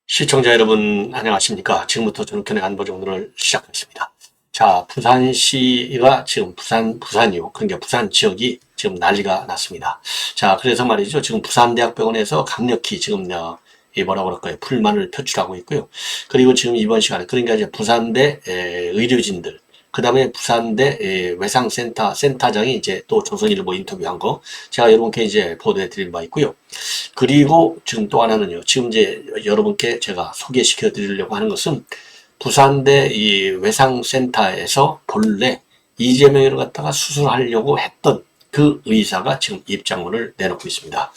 시청자 여러분 안녕하십니까. 지금부터 전국현의 안보정돈을 시작하겠습니다. 자, 부산시가 지금 부산이요. 그러니까 부산 지역이 지금 난리가 났습니다. 자, 그래서 말이죠. 지금 부산대학병원에서 강력히 지금 이 뭐라고 그럴까요? 불만을 표출하고 있고요. 그리고 지금 이번 시간에 그러니까 이제 부산대 의료진들, 그 다음에 부산대 외상센터 센터장이 이제 또 조선일보 인터뷰한 거 제가 여러분께 이제 보도해 드릴 바 있고요. 그리고 지금 또 하나는요. 지금 이제 여러분께 제가 소개시켜 드리려고 하는 것은 부산대 이 외상센터에서 본래 이재명을 갖다가 수술하려고 했던 그 의사가 지금 입장문을 내놓고 있습니다.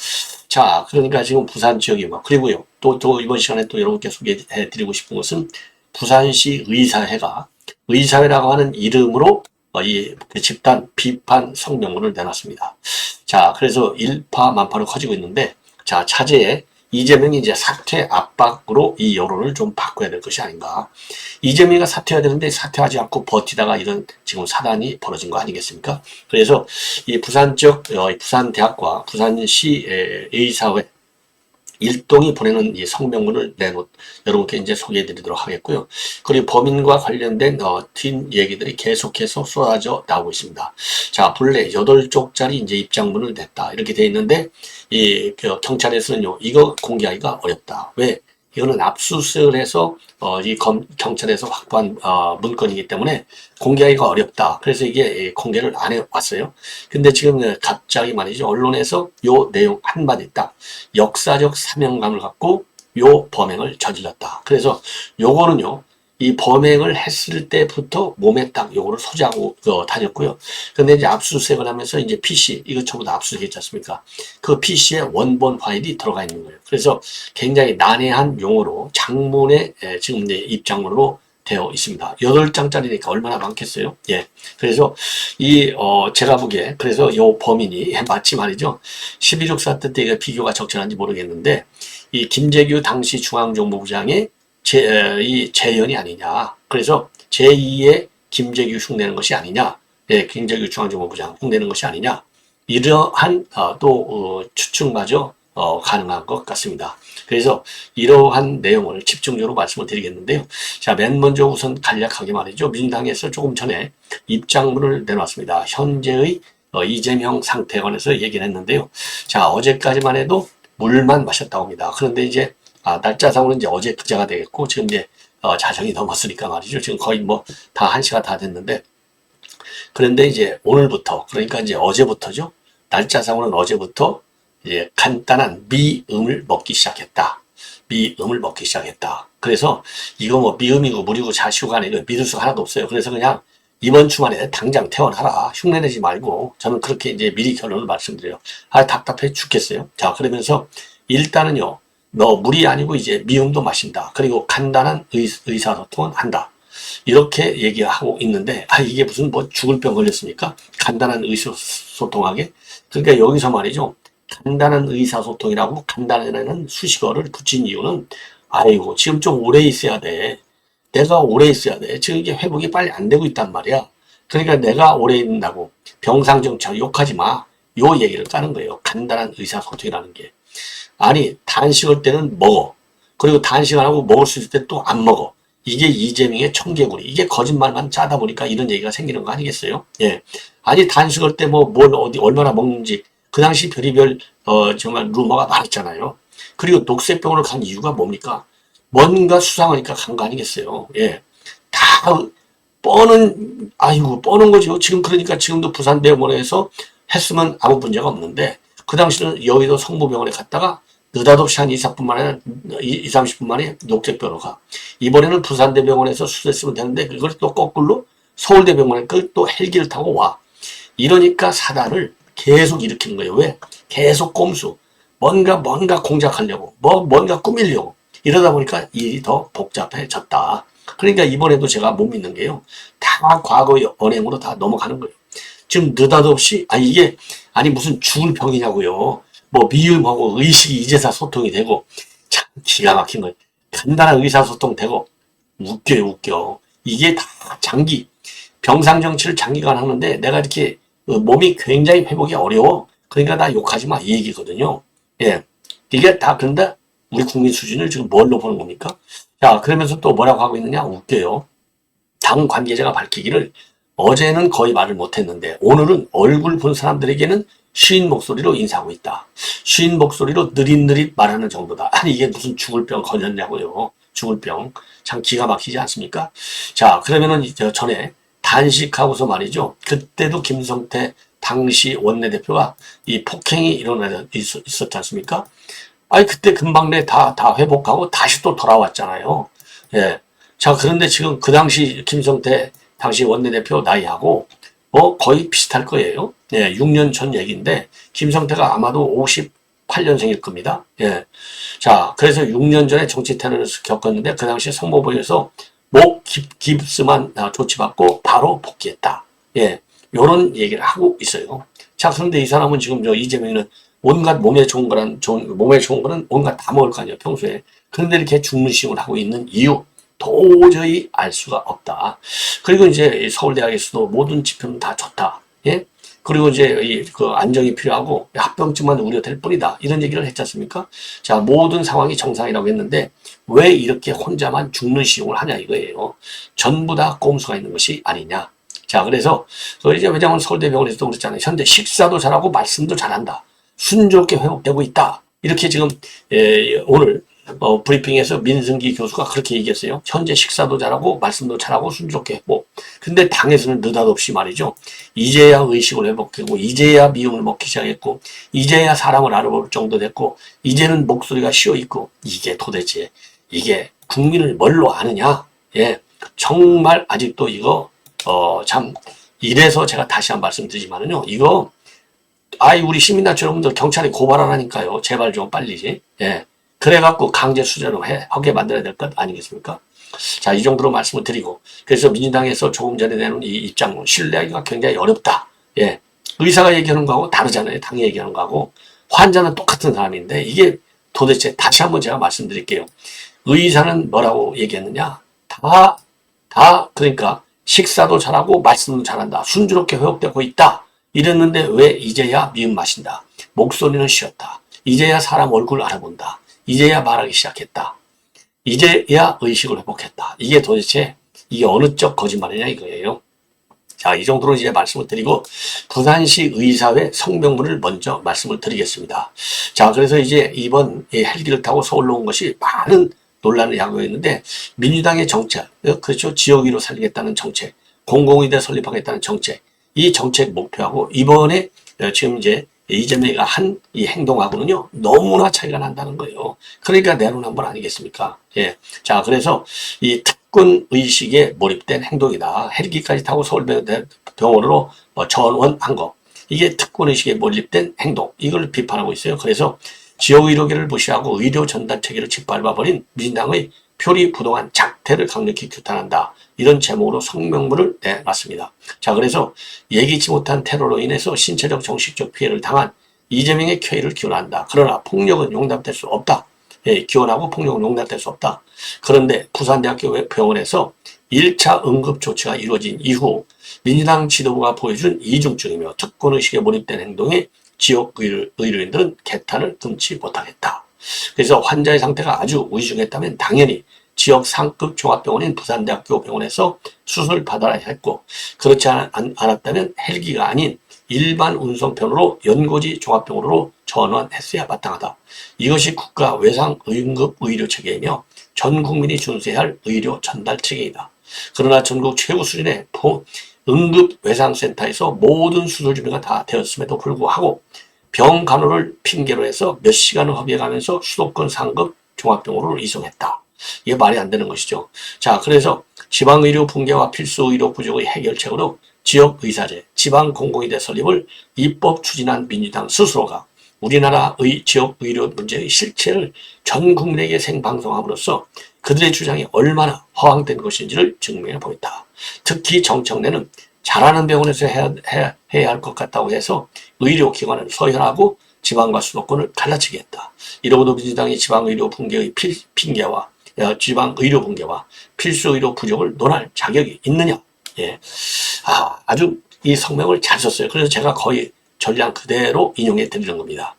자, 그러니까 지금 부산 지역이 뭐, 그리고요. 또 이번 시간에 또 여러분께 소개해 드리고 싶은 것은 부산시 의사회가 의사회라고 하는 이름으로 이 집단 비판 성명문을 내놨습니다. 자, 그래서 일파만파로 커지고 있는데, 자, 차제에 이재명이 이제 사퇴 압박으로 이 여론을 좀 바꿔야 될 것이 아닌가. 이재명이가 사퇴해야 되는데 사퇴하지 않고 버티다가 이런 지금 사단이 벌어진 거 아니겠습니까? 그래서 이 부산대학과 부산시 의사회 일동이 보내는 이 성명문을 여러분께 이제 소개해 드리도록 하겠고요. 그리고 범인과 관련된 뒷 얘기들이 계속해서 쏟아져 나오고 있습니다. 자, 본래 8쪽짜리 이제 입장문을 냈다. 이렇게 돼 있는데, 경찰에서는요, 이거 공개하기가 어렵다. 왜? 이거는 압수수색을 해서 경찰에서 확보한 문건이기 때문에 공개하기가 어렵다. 그래서 이게 공개를 안 해왔어요. 근데 지금 갑자기 말이죠. 언론에서 요 내용 한마디 딱 역사적 사명감을 갖고 요 범행을 저질렀다. 그래서 요거는요. 이 범행을 했을 때부터 몸에 딱 요거를 소지하고 다녔고요. 근데 이제 압수수색을 하면서 이제 PC, 이거 전부 다 압수수색했지 않습니까? 그 PC에 원본 파일이 들어가 있는 거예요. 그래서 굉장히 난해한 용어로 장문에 지금 이제 입장문으로 되어 있습니다. 8장짜리니까 얼마나 많겠어요? 예. 그래서 제가 보기에, 그래서 요 범인이 마치 말이죠. 11.6 사태 때 비교가 적절한지 모르겠는데, 이 김재규 당시 중앙정보부장의 이 재현이 아니냐. 그래서 제2의 김재규 흉내는 것이 아니냐. 예, 김재규 중앙정보부장 흉내는 것이 아니냐. 이러한 추측마저 가능한 것 같습니다. 그래서 이러한 내용을 집중적으로 말씀을 드리겠는데요. 자, 맨 먼저 우선 간략하게 말이죠. 민주당에서 조금 전에 입장문을 내놨습니다. 현재의 이재명 상태에 관해서 얘기를 했는데요. 자, 어제까지만 해도 물만 마셨다고 합니다. 그런데 이제 날짜상으로는 이제 어제 그제가 되겠고, 지금 이제, 자정이 넘었으니까 말이죠. 지금 거의 뭐, 다 1시가 다 됐는데, 그런데 이제 오늘부터, 그러니까 이제 어제부터죠. 날짜상으로는 어제부터 이제 간단한 미음을 먹기 시작했다. 미음을 먹기 시작했다. 그래서 이거 뭐 미음이고 물이고 자시고 간에 이거 믿을 수가 하나도 없어요. 그래서 그냥 이번 주말에 당장 퇴원하라. 흉내내지 말고, 저는 그렇게 이제 미리 결론을 말씀드려요. 답답해 죽겠어요. 자, 그러면서 일단은요, 너 물이 아니고 이제 미음도 마신다. 그리고 간단한 의사소통은 한다. 이렇게 얘기하고 있는데, 이게 무슨 뭐 죽을 병 걸렸습니까? 간단한 의사소통하게? 그러니까 여기서 말이죠. 간단한 의사소통이라고 간단한 수식어를 붙인 이유는, 아이고, 지금 좀 오래 있어야 돼. 내가 오래 있어야 돼. 지금 이게 회복이 빨리 안 되고 있단 말이야. 그러니까 내가 오래 있는다고 병상정처 욕하지 마. 요 얘기를 까는 거예요. 간단한 의사소통이라는 게. 아니, 단식할 때는 먹어. 그리고 단식 안 하고 먹을 수 있을 때 또 안 먹어. 이게 이재명의 청개구리. 이게 거짓말만 짜다 보니까 이런 얘기가 생기는 거 아니겠어요? 예. 아니, 단식할 때 뭐, 얼마나 먹는지, 그 당시 별의별, 정말 루머가 많았잖아요. 그리고 녹색병원을 간 이유가 뭡니까? 뭔가 수상하니까 간 거 아니겠어요? 예. 다, 뻔한 거죠. 지금 그러니까 지금도 부산대병원에서 했으면 아무 문제가 없는데, 그 당시는 여의도 성모병원에 갔다가 느닷없이 한 2-30분 만에 녹색병원으로 가. 이번에는 부산대병원에서 수술했으면 되는데 그걸 또 거꾸로 서울대병원에 또 헬기를 타고 와. 이러니까 사단을 계속 일으키는 거예요. 왜? 계속 꼼수. 뭔가 공작하려고. 뭔가 꾸미려고. 이러다 보니까 일이 더 복잡해졌다. 그러니까 이번에도 제가 못 믿는 게요. 다 과거의 언행으로 다 넘어가는 거예요. 지금 느닷없이 이게 무슨 죽을 병이냐고요. 뭐 미음하고 의식이 이제서 소통이 되고 참 기가 막힌 거예요. 간단한 의사소통 되고 웃겨요, 웃겨. 이게 다 장기, 병상 정치를 장기간 하는데 내가 이렇게 몸이 굉장히 회복이 어려워. 그러니까 나 욕하지 마. 이 얘기거든요. 예. 이게 다 그런데 우리 국민 수준을 지금 뭘로 보는 겁니까? 자, 그러면서 또 뭐라고 하고 있느냐? 웃겨요. 당 관계자가 밝히기를 어제는 거의 말을 못했는데 오늘은 얼굴 본 사람들에게는 쉰 목소리로 인사하고 있다. 쉰 목소리로 느릿느릿 말하는 정도다. 아니 이게 무슨 죽을 병 걸렸냐고요. 죽을 병. 참 기가 막히지 않습니까? 자, 그러면은 전에 단식하고서 말이죠. 그때도 김성태 당시 원내대표가 이 폭행이 있었지 않습니까? 아니 그때 금방 다 회복하고 다시 또 돌아왔잖아요. 예. 자, 그런데 지금 그 당시 김성태 당시 원내대표 나이하고 거의 비슷할 거예요. 예, 6년 전 얘기인데 김성태가 아마도 58년생일 겁니다. 예. 자, 그래서 6년 전에 정치 테러를 겪었는데 그 당시에 성모부에서 목 깁스만 조치받고 바로 복귀했다. 예. 요런 얘기를 하고 있어요. 자, 그런데 이 사람은 지금 이재명이는 온갖 몸에 좋은 거는 온갖 다 먹을 거 아니에요, 평소에. 그런데 이렇게 중문식을 하고 있는 이유, 도저히 알 수가 없다. 그리고 이제 서울대학에서도 모든 지표는 다 좋다. 예? 그리고 이제 그 안정이 필요하고 합병증만 우려될 뿐이다. 이런 얘기를 했지 않습니까? 자, 모든 상황이 정상이라고 했는데 왜 이렇게 혼자만 죽는 시용을 하냐 이거예요. 전부 다 꼼수가 있는 것이 아니냐. 자, 그래서 이제 왜냐하면 서울대병원에서도 그랬잖아요. 현재 식사도 잘하고 말씀도 잘한다. 순조롭게 회복되고 있다. 이렇게 지금 오늘 브리핑에서 민승기 교수가 그렇게 얘기했어요. 현재 식사도 잘하고 말씀도 잘하고 순조롭게 했고, 근데 당에서는 느닷없이 말이죠. 이제야 의식을 회복하고 이제야 미움을 먹기 시작했고 이제야 사람을 알아볼 정도 됐고 이제는 목소리가 쉬어있고 이게 도대체 이게 국민을 뭘로 아느냐. 예, 정말 아직도 이거 참 이래서 제가 다시 한 말씀드리지만은요. 이거 우리 시민단체 여러분들 경찰에 고발하라니까요. 제발 좀 빨리. 예. 그래갖고 강제 수재로 하게 만들어야 될 것 아니겠습니까? 자, 이 정도로 말씀을 드리고, 그래서 민주당에서 조금 전에 내놓은 이 입장문, 신뢰하기가 굉장히 어렵다. 예. 의사가 얘기하는 거하고 다르잖아요. 당이 얘기하는 거하고. 환자는 똑같은 사람인데, 이게 도대체 다시 한번 제가 말씀드릴게요. 의사는 뭐라고 얘기했느냐? 그러니까 식사도 잘하고 말씀도 잘한다. 순조롭게 회복되고 있다. 이랬는데 왜 이제야 미움 마신다. 목소리는 쉬었다. 이제야 사람 얼굴 알아본다. 이제야 말하기 시작했다. 이제야 의식을 회복했다. 이게 도대체 이게 어느 쪽 거짓말이냐 이거예요. 자, 이 정도로 이제 말씀을 드리고 부산시 의사회 성명문을 먼저 말씀을 드리겠습니다. 자, 그래서 이제 이번 헬기를 타고 서울로 온 것이 많은 논란을 야기했는데 민주당의 정책, 그렇죠. 지역위로 살리겠다는 정책, 공공의대 설립하겠다는 정책, 이 정책 목표하고 이번에 지금 이제 이재명이가 한 이 행동하고는요, 너무나 차이가 난다는 거예요. 그러니까 내로남불 아니겠습니까? 예. 자, 그래서 이 특권 의식에 몰입된 행동이다. 헬기까지 타고 서울병원으로 전원한 거. 이게 특권 의식에 몰입된 행동. 이걸 비판하고 있어요. 그래서 지역 의료계를 무시하고 의료 전달 체계를 짓밟아버린 민주당의 표리부동한 작태를 강력히 규탄한다. 이런 제목으로 성명문을 내놨습니다. 자, 그래서 예기치 못한 테러로 인해서 신체적 정신적 피해를 당한 이재명의 쾌의를 기원한다. 그러나 폭력은 용납될 수 없다. 예, 기원하고 폭력은 용납될 수 없다. 그런데 부산대학교 병원에서 1차 응급조치가 이루어진 이후 민주당 지도부가 보여준 이중증이며 특권의식에 몰입된 행동에 지역 의료인들은 개탄을 금치 못하겠다. 그래서 환자의 상태가 아주 위중했다면 당연히 지역 상급 종합병원인 부산대학교 병원에서 수술 받아야 했고, 그렇지 않았다면 헬기가 아닌 일반 운송편으로 연고지 종합병원으로 전환했어야 마땅하다. 이것이 국가 외상 응급 의료 체계이며 전 국민이 준수해야 할 의료 전달 체계이다. 그러나 전국 최고 수준의 응급 외상센터에서 모든 수술 준비가 다 되었음에도 불구하고 병 간호를 핑계로 해서 몇 시간을 허비해가면서 수도권 상급 종합병원으로 이송했다. 이게 말이 안 되는 것이죠. 자, 그래서 지방의료 붕괴와 필수의료 부족의 해결책으로 지역의사제, 지방공공의대 설립을 입법 추진한 민주당 스스로가 우리나라의 지역의료 문제의 실체를 전 국민에게 생방송함으로써 그들의 주장이 얼마나 허황된 것인지를 증명해 보였다. 특히 정청래는 잘하는 병원에서 해야 할 것 같다고 해서 의료기관을 서열하고 지방과 수도권을 갈라치게 했다. 이러고도 민주당이 지방의료 붕괴의 핑계와 지방 의료 붕괴와 필수 의료 부족을 논할 자격이 있느냐. 예. 아주 이 성명을 잘 썼어요. 그래서 제가 거의 전량 그대로 인용해 드리는 겁니다.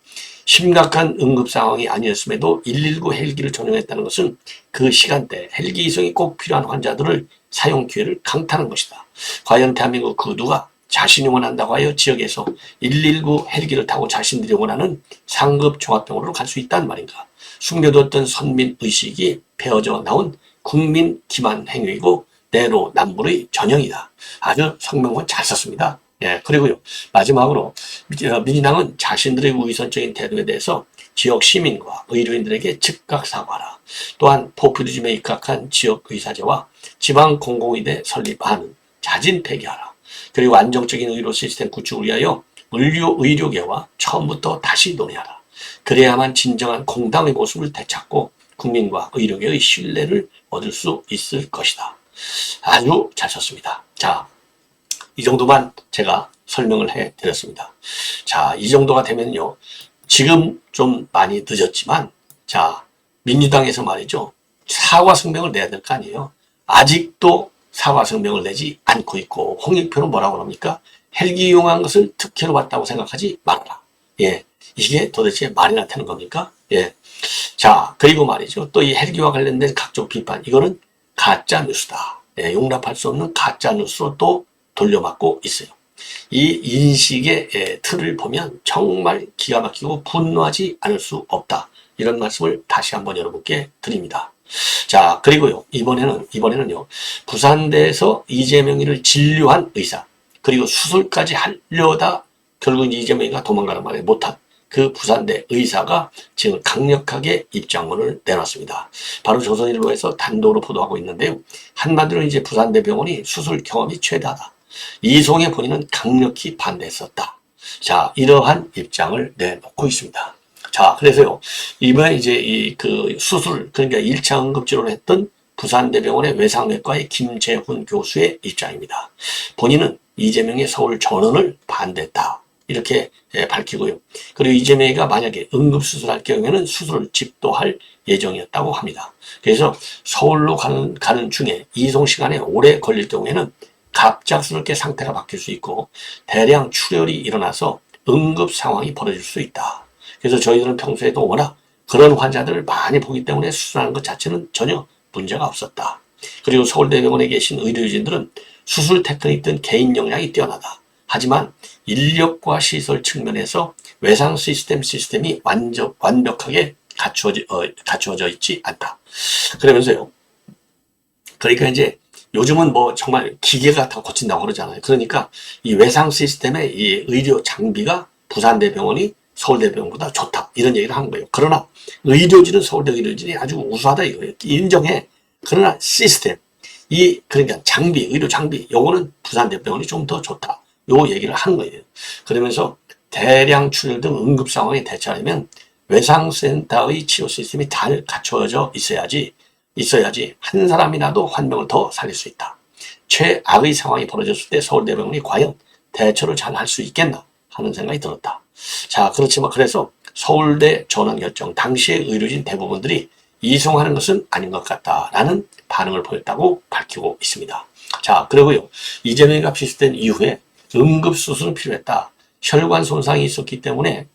심각한 응급 상황이 아니었음에도 119 헬기를 전용했다는 것은 그 시간대 헬기 이송이 꼭 필요한 환자들을 사용 기회를 강타하는 것이다. 과연 대한민국 그 누가 자신이 원한다고 하여 지역에서 119 헬기를 타고 자신들이 원하는 상급 종합병원으로 갈 수 있다는 말인가. 숨겨뒀던 선민의식이 베어져 나온 국민 기만 행위이고 내로남불의 전형이다. 아주 성명은 잘 썼습니다. 예, 그리고요, 마지막으로, 민주당은 자신들의 우위선적인 태도에 대해서 지역 시민과 의료인들에게 즉각 사과하라. 또한 포퓰리즘에 입각한 지역의사제와 지방공공의대 설립안은 자진 폐기하라. 그리고 안정적인 의료 시스템 구축을 위하여 의료계와 처음부터 다시 논의하라. 그래야만 진정한 공당의 모습을 되찾고 국민과 의료계의 신뢰를 얻을 수 있을 것이다. 아주 잘 썼습니다. 자, 이 정도만 제가 설명을 해드렸습니다. 자, 이 정도가 되면요, 지금 좀 많이 늦었지만, 자, 민주당에서 말이죠, 사과 성명을 내야 될 거 아니에요. 아직도 사과 성명을 내지 않고 있고, 홍익표는 뭐라고 합니까? 헬기 이용한 것을 특혜로 봤다고 생각하지 말아라. 예, 이게 도대체 말이나 되는 겁니까? 예. 자, 그리고 말이죠, 또 이 헬기와 관련된 각종 비판, 이거는 가짜 뉴스다. 예, 용납할 수 없는 가짜 뉴스로 또 돌려막고 있어요. 이 인식의 틀을 보면 정말 기가 막히고 분노하지 않을 수 없다. 이런 말씀을 다시 한번 여러분께 드립니다. 자, 그리고요, 이번에는요, 부산대에서 이재명이를 진료한 의사, 그리고 수술까지 하려다 결국 이재명이가 도망가는 말에 못한 그 부산대 의사가 지금 강력하게 입장문을 내놨습니다. 바로 조선일보에서 단독으로 보도하고 있는데요. 한마디로 이제 부산대 병원이 수술 경험이 최다다. 이송의 본인은 강력히 반대했었다. 자, 이러한 입장을 내놓고 있습니다. 자, 그래서요, 이번에 이제 그 수술, 그러니까 1차 응급치료를 했던 부산대병원의 외상내과의 김재훈 교수의 입장입니다. 본인은 이재명의 서울 전원을 반대했다. 이렇게 밝히고요. 그리고 이재명이가 만약에 응급수술할 경우에는 수술을 집도할 예정이었다고 합니다. 그래서 서울로 가는 중에 이송 시간에 오래 걸릴 경우에는 갑작스럽게 상태가 바뀔 수 있고 대량 출혈이 일어나서 응급 상황이 벌어질 수 있다. 그래서 저희들은 평소에도 워낙 그런 환자들을 많이 보기 때문에 수술하는 것 자체는 전혀 문제가 없었다. 그리고 서울대병원에 계신 의료진들은 수술 테크닉 등 개인 역량이 뛰어나다. 하지만 인력과 시설 측면에서 외상 시스템이 완벽하게 갖추어져 있지 않다. 그러면서요. 그러니까 이제 요즘은 뭐 정말 기계가 다 고친다고 그러잖아요. 그러니까 이 외상 시스템의 이 의료 장비가 부산대병원이 서울대병원보다 좋다. 이런 얘기를 하는 거예요. 그러나 의료진은 서울대 의료진이 아주 우수하다 이거예요. 인정해. 그러나 시스템, 그러니까 의료 장비, 요거는 부산대병원이 좀 더 좋다. 요 얘기를 하는 거예요. 그러면서 대량 출혈 등 응급 상황에 대처하려면 외상센터의 치료 시스템이 잘 갖춰져 있어야지 한 사람이라도 한 명을 더 살릴 수 있다. 최악의 상황이 벌어졌을 때 서울대병원이 과연 대처를 잘 할 수 있겠나 하는 생각이 들었다. 자, 그렇지만 그래서 서울대 전원 결정 당시의 의료진 대부분들이 이송하는 것은 아닌 것 같다라는 반응을 보였다고 밝히고 있습니다. 자, 그리고요, 이재명이가 비슷한 이후에 응급수술은 필요했다. 혈관 손상이 있었기 때문에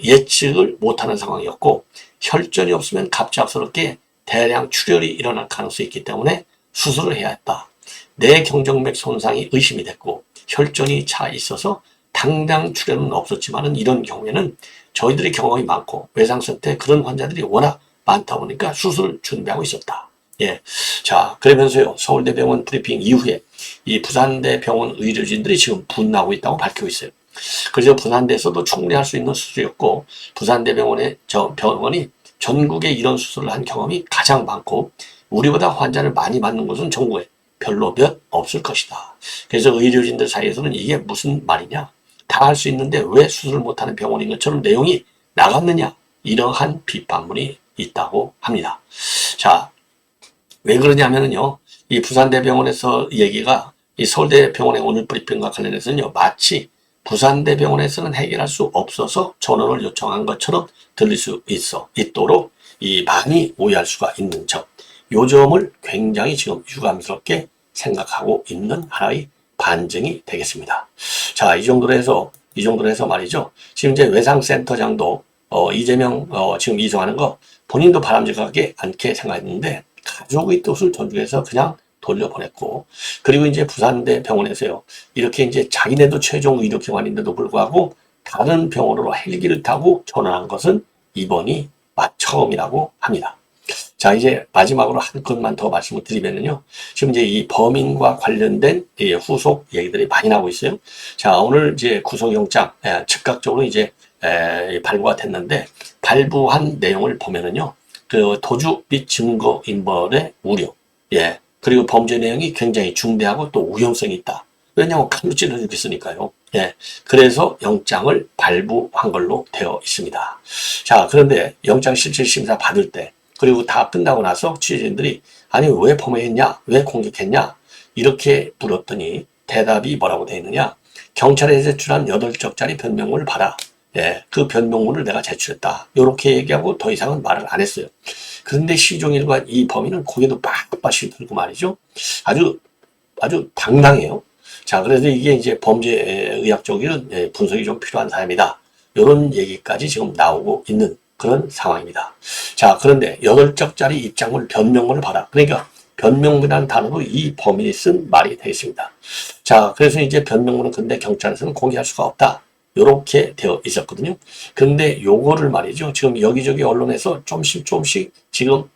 예측을 못하는 상황이었고 혈전이 없으면 갑작스럽게 대량 출혈이 일어날 가능성이 있기 때문에 수술을 해야 했다. 뇌경정맥 손상이 의심이 됐고 혈전이 차 있어서 당장 출혈은 없었지만 이런 경우에는 저희들이 경험이 많고 외상센터에 그런 환자들이 워낙 많다 보니까 수술을 준비하고 있었다. 예. 자, 그러면서요, 서울대병원 브리핑 이후에 이 부산대병원 의료진들이 지금 분노하고 있다고 밝히고 있어요. 그래서 부산대에서도 충분히 할 수 있는 수술이었고, 부산대병원의 병원이 전국에 이런 수술을 한 경험이 가장 많고, 우리보다 환자를 많이 받는 곳은 전국에 별로 몇 없을 것이다. 그래서 의료진들 사이에서는 이게 무슨 말이냐? 다 할 수 있는데 왜 수술을 못하는 병원인 것처럼 내용이 나갔느냐? 이러한 비판문이 있다고 합니다. 자, 왜 그러냐면요, 이 부산대병원에서 얘기가 이 서울대병원의 오늘 브리핑과 관련해서는요, 마치 부산대병원에서는 해결할 수 없어서 전원을 요청한 것처럼 들릴 수 있도록 이 많이 오해할 수가 있는 점, 요 점을 굉장히 지금 유감스럽게 생각하고 있는 하나의 반증이 되겠습니다. 자, 이 정도로 해서 말이죠. 지금 이제 외상센터장도 이재명 지금 이송하는 거 본인도 바람직하게 않게 생각했는데 가족의 뜻을 존중해서 그냥 돌려보냈고, 그리고 이제 부산대 병원에서요, 이렇게 이제 자기네도 최종 의료기관인데도 불구하고 다른 병원으로 헬기를 타고 전원한 것은 이번이 처음이라고 합니다. 자, 이제 마지막으로 한 것만 더 말씀을 드리면요. 지금 이제 이 범인과 관련된 후속 얘기들이 많이 나오고 있어요. 자, 오늘 이제 구속영장 즉각적으로 이제 발부가 됐는데, 발부한 내용을 보면은요, 그 도주 및 증거 인멸의 우려, 그리고 범죄 내용이 굉장히 중대하고 또 위험성이 있다. 왜냐하면 칼로 찔러 죽겠으니까요. 그래서 영장을 발부한 걸로 되어 있습니다. 자, 그런데 영장 실질심사 받을 때, 그리고 다 끝나고 나서 취재진들이 아니 왜 범행했냐, 왜 공격했냐 이렇게 물었더니 대답이 뭐라고 되어 있느냐, 경찰에 제출한 8쪽짜리 변명문을 봐라. 그 변명문을 내가 제출했다. 이렇게 얘기하고 더 이상은 말을 안 했어요. 그런데 시종일관 이 범인은 고개도 빳빳이 들고 말이죠. 아주 당당해요. 자, 그래서 이게 이제 범죄의학적인 분석이 좀 필요한 사람이다. 이런 얘기까지 지금 나오고 있는 그런 상황입니다. 자, 그런데 8쪽짜리 입장문 변명문을 봐라. 그러니까 변명문이라는 단어로 이 범인이 쓴 말이 되겠습니다. 자, 그래서 이제 변명문은 근데 경찰에서는 공개할 수가 없다. 이렇게 되어 있었거든요. 그런데 요거를 말이죠. 지금 여기저기 언론에서 조금씩 지금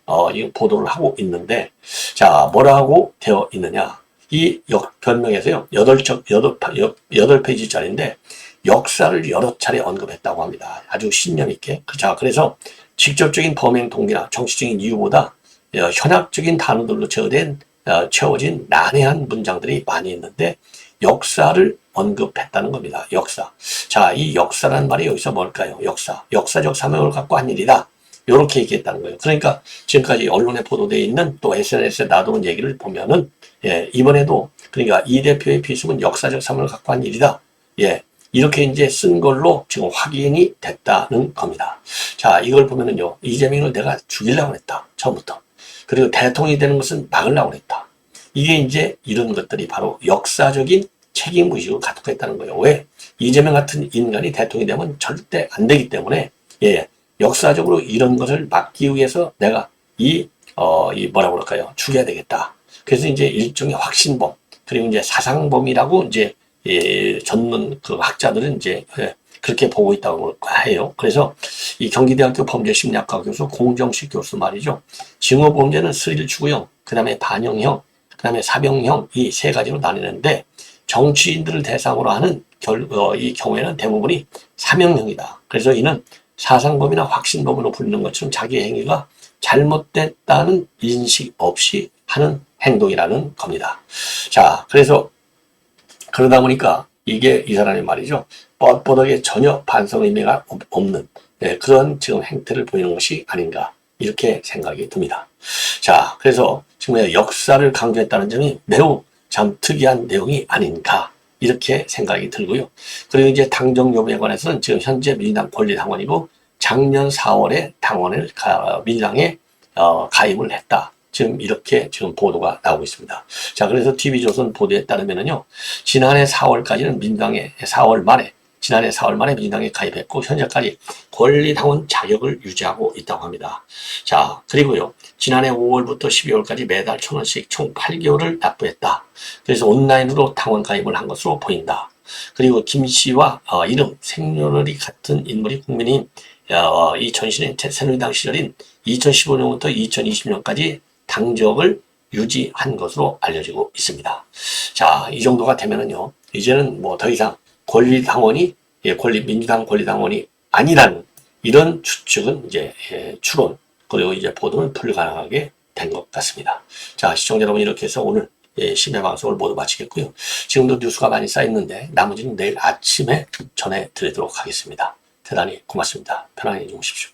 보도를 하고 있는데, 자, 뭐라고 되어 있느냐. 이 변명에서요, 8페이지짜리인데, 역사를 여러 차례 언급했다고 합니다. 아주 신념 있게. 자, 그래서 직접적인 범행 동기나 정치적인 이유보다 현학적인 단어들로 채워진 난해한 문장들이 많이 있는데, 역사를 언급했다는 겁니다. 역사. 자, 이 역사라는 말이 여기서 뭘까요? 역사. 역사적 사명을 갖고 한 일이다. 이렇게 얘기했다는 거예요. 그러니까 지금까지 언론에 보도되어 있는 또 SNS에 놔두는 얘기를 보면은, 이번에도 그러니까 이 대표의 비속은 역사적 사명을 갖고 한 일이다. 이렇게 이제 쓴 걸로 지금 확인이 됐다는 겁니다. 자, 이걸 보면은요, 이재명을 내가 죽이려고 했다. 처음부터. 그리고 대통령이 되는 것은 막으려고 했다. 이게 이제 이런 것들이 바로 역사적인 책임의식을 갖고 있다는 거예요. 왜? 이재명 같은 인간이 대통령이 되면 절대 안 되기 때문에, 역사적으로 이런 것을 막기 위해서 내가 뭐라고 그럴까요? 죽여야 되겠다. 그래서 이제 일종의 확신범, 그리고 이제 사상범이라고 이제, 전문 그 학자들은 이제, 그렇게 보고 있다고 해요. 그래서 이 경기대학교 범죄심리학과 교수 공정식 교수 말이죠. 징후범죄는 스릴추구형, 그 다음에 반영형, 그 다음에 사병형 이 세 가지로 나뉘는데, 정치인들을 대상으로 하는 이 경우에는 대부분이 사명형이다. 그래서 이는 사상범이나 확신범으로 불리는 것처럼 자기의 행위가 잘못됐다는 인식 없이 하는 행동이라는 겁니다. 자, 그래서 그러다 보니까 이게 이 사람이 말이죠. 뻣뻣하게 전혀 반성 의미가 없는 그런 지금 행태를 보이는 것이 아닌가 이렇게 생각이 듭니다. 자, 그래서 지금 역사를 강조했다는 점이 매우 참 특이한 내용이 아닌가 이렇게 생각이 들고요. 그리고 이제 당정 여부에 관해서는 지금 현재 민주당 권리당원이고 작년 4월에 민주당에 가입을 했다. 지금 이렇게 지금 보도가 나오고 있습니다. 자, 그래서 TV조선 보도에 따르면은요, 지난해 4월까지는 지난해 4월 말에 민주당에 가입했고, 현재까지 권리당원 자격을 유지하고 있다고 합니다. 자, 그리고요, 지난해 5월부터 12월까지 매달 1,000원씩 총 8개월을 납부했다. 그래서 온라인으로 당원 가입을 한 것으로 보인다. 그리고 김 씨와 이름, 생년월일이 같은 인물이 국민의힘 이 전신의 새누리당 시절인 2015년부터 2020년까지 당적을 유지한 것으로 알려지고 있습니다. 자, 이 정도가 되면은요, 이제는 뭐 더 이상 민주당 권리당원이 아니라는 이런 추측은 이제 추론, 그리고 이제 보도는 불가능하게 된 것 같습니다. 자, 시청자 여러분, 이렇게 해서 오늘 심야 방송을 모두 마치겠고요. 지금도 뉴스가 많이 쌓였는데 나머지는 내일 아침에 전해드리도록 하겠습니다. 대단히 고맙습니다. 편안히 주무십시오.